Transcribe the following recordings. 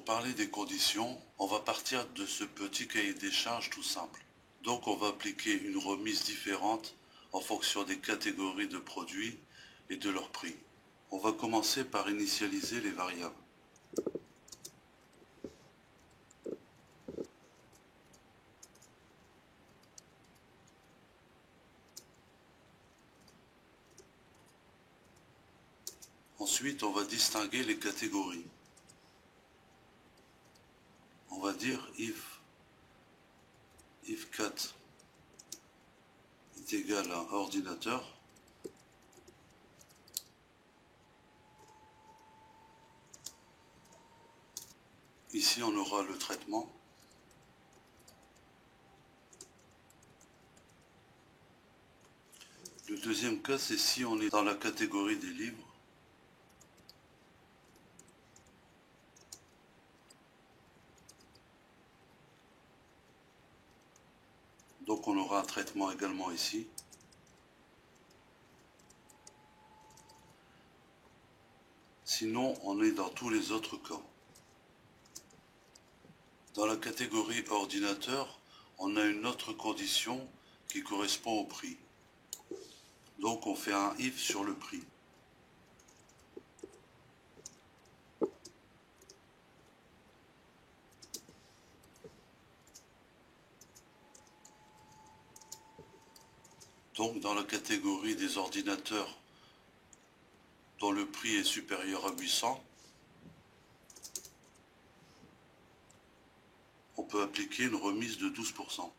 parler des conditions, on va partir de ce petit cahier des charges tout simple. Donc on va appliquer une remise différente en fonction des catégories de produits et de leur prix. On va commencer par initialiser les variables. Ensuite, on va distinguer les catégories. On va dire if cat est égal à ordinateur, ici on aura le traitement. Le deuxième cas, c'est si on est dans la catégorie des livres. Donc on aura un traitement également ici. Sinon, on est dans tous les autres cas. Dans la catégorie ordinateur, on a une autre condition qui correspond au prix. Donc on fait un if sur le prix. Donc dans la catégorie des ordinateurs dont le prix est supérieur à 800, on peut appliquer une remise de 12%.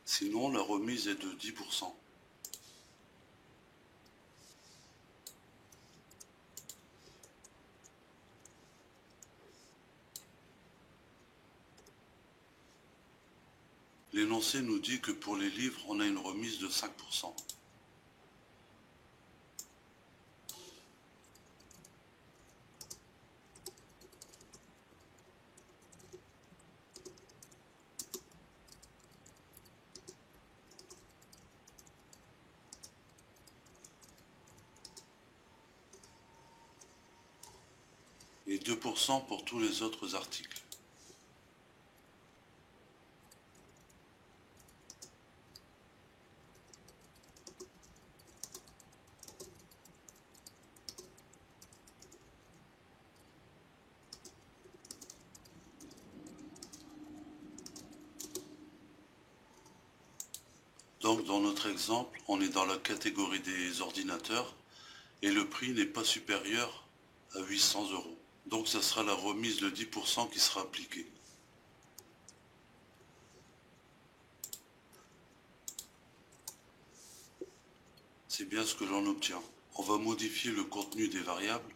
Sinon, la remise est de 10%. L'énoncé nous dit que pour les livres, on a une remise de 5%. Et 2% pour tous les autres articles. Donc dans notre exemple, on est dans la catégorie des ordinateurs et le prix n'est pas supérieur à 800 €. Donc ça sera la remise de 10% qui sera appliquée. C'est bien ce que l'on obtient. On va modifier le contenu des variables.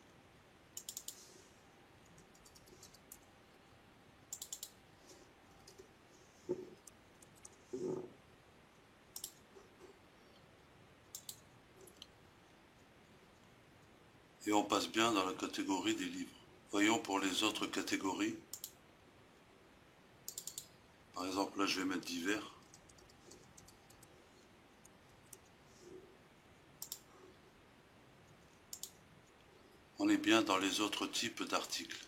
Et on passe bien dans la catégorie des livres. Voyons pour les autres catégories. Par exemple, là je vais mettre divers. On est bien dans les autres types d'articles.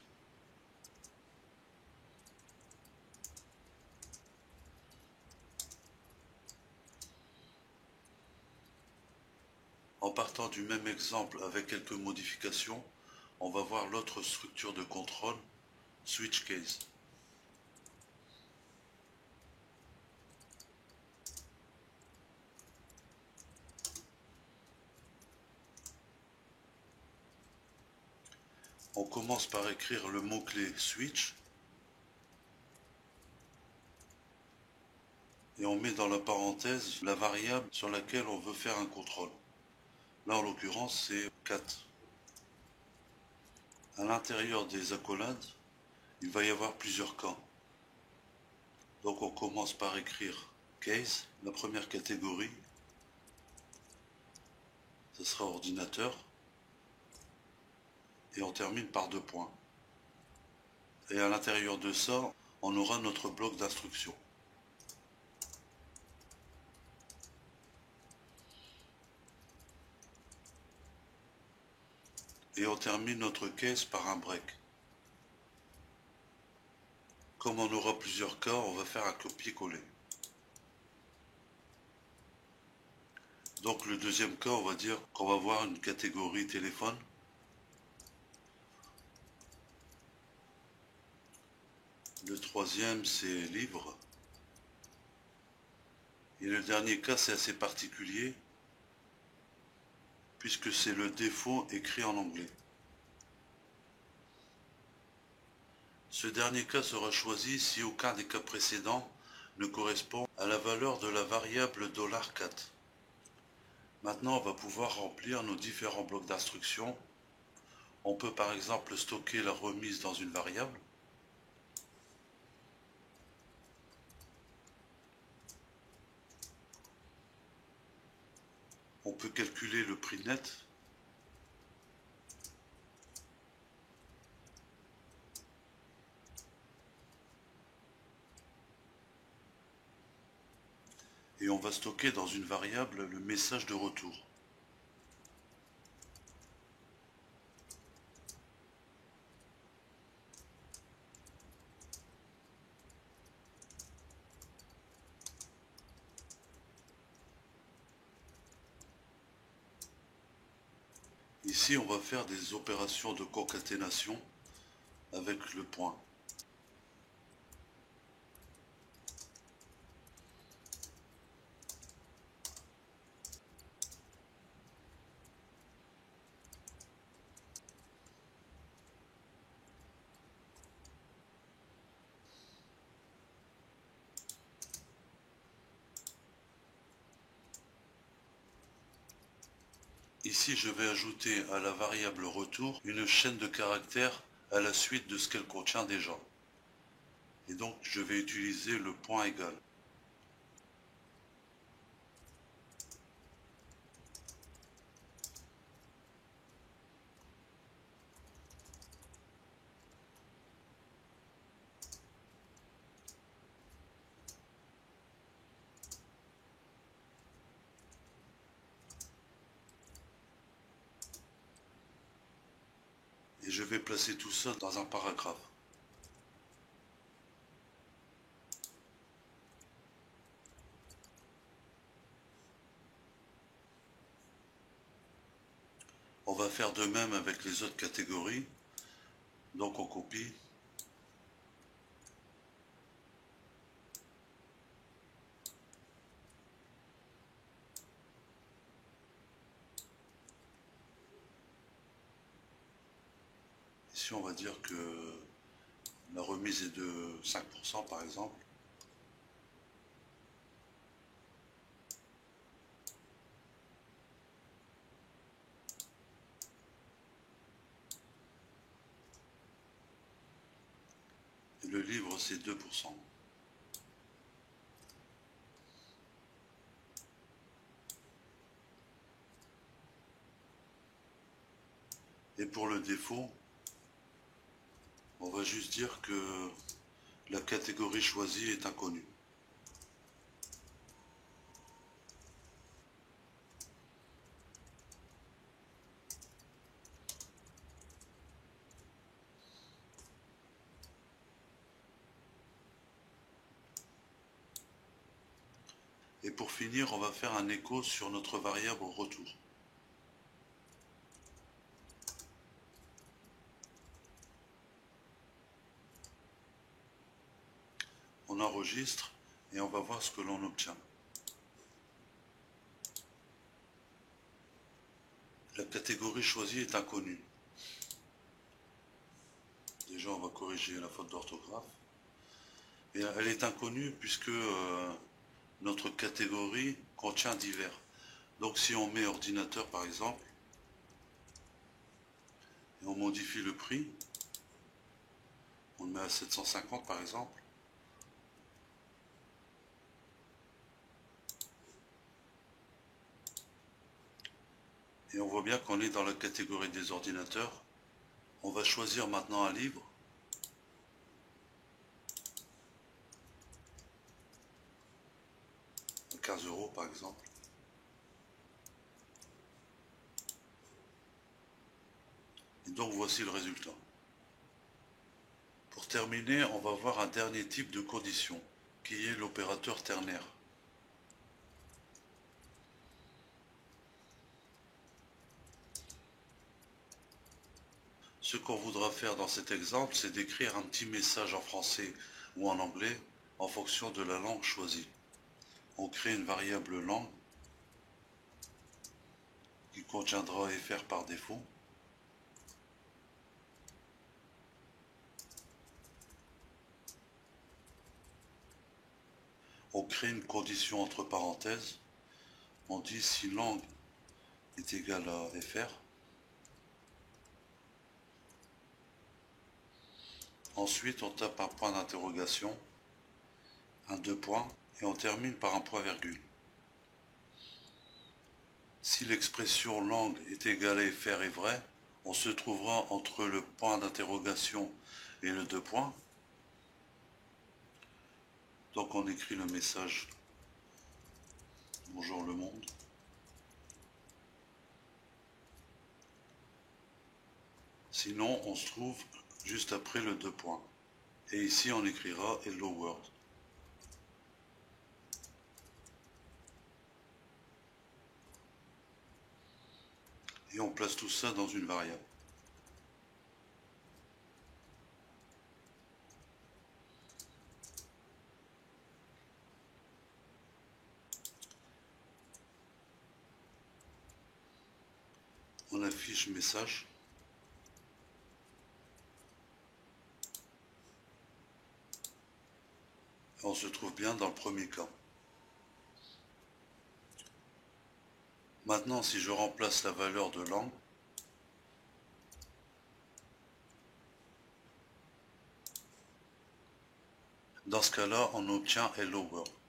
En partant du même exemple avec quelques modifications, on va voir l'autre structure de contrôle, switch case. On commence par écrire le mot-clé switch et on met dans la parenthèse la variable sur laquelle on veut faire un contrôle. Là en l'occurrence c'est 4. À l'intérieur des accolades, il va y avoir plusieurs camps. Donc on commence par écrire case, la première catégorie, ce sera ordinateur, et on termine par 2 points. Et à l'intérieur de ça, on aura notre bloc d'instruction. Et on termine notre case par un break. Comme on aura plusieurs cas, on va faire un copier-coller. Donc le deuxième cas, on va dire qu'on va voir une catégorie téléphone. Le troisième, c'est livre. Et le dernier cas, c'est assez particulier, puisque c'est le défaut écrit en anglais. Ce dernier cas sera choisi si aucun des cas précédents ne correspond à la valeur de la variable $4. Maintenant, on va pouvoir remplir nos différents blocs d'instructions. On peut par exemple stocker la remise dans une variable. On peut calculer le prix net. Et on va stocker dans une variable le message de retour. Ici, on va faire des opérations de concaténation avec le point. Ici, je vais ajouter à la variable retour une chaîne de caractères à la suite de ce qu'elle contient déjà. Et donc, je vais utiliser le point égal. Et je vais placer tout ça dans un paragraphe. On va faire de même avec les autres catégories. Donc on copie. Ici on va dire que la remise est de 5% par exemple. Et le livre c'est 2%. Et pour le défaut, on va juste dire que la catégorie choisie est inconnue. Et pour finir, on va faire un écho sur notre variable retour. On enregistre et on va voir ce que l'on obtient. La catégorie choisie est inconnue. Déjà, on va corriger la faute d'orthographe. Et elle est inconnue puisque notre catégorie contient divers. Donc si on met ordinateur par exemple, et On modifie le prix. On le met à 750 par exemple. Et on voit bien qu'on est dans la catégorie des ordinateurs. On va choisir maintenant un livre. À 15 € par exemple. Et donc voici le résultat. Pour terminer, on va voir un dernier type de condition, qui est l'opérateur ternaire. Ce qu'on voudra faire dans cet exemple, c'est d'écrire un petit message en français ou en anglais en fonction de la langue choisie. On crée une variable langue qui contiendra FR par défaut. On crée une condition entre parenthèses. On dit si langue est égale à FR. Ensuite, on tape un point d'interrogation, un deux points, et on termine par un point virgule. Si l'expression langue est égale à FR est vraie, on se trouvera entre le point d'interrogation et le deux points. Donc on écrit le message Bonjour le monde. Sinon, on se trouve juste après le deux points. Et ici, on écrira Hello World. Et on place tout ça dans une variable. On affiche message. Et on se trouve bien dans le premier cas. Maintenant, si je remplace la valeur de langue, dans ce cas-là, on obtient Hello World.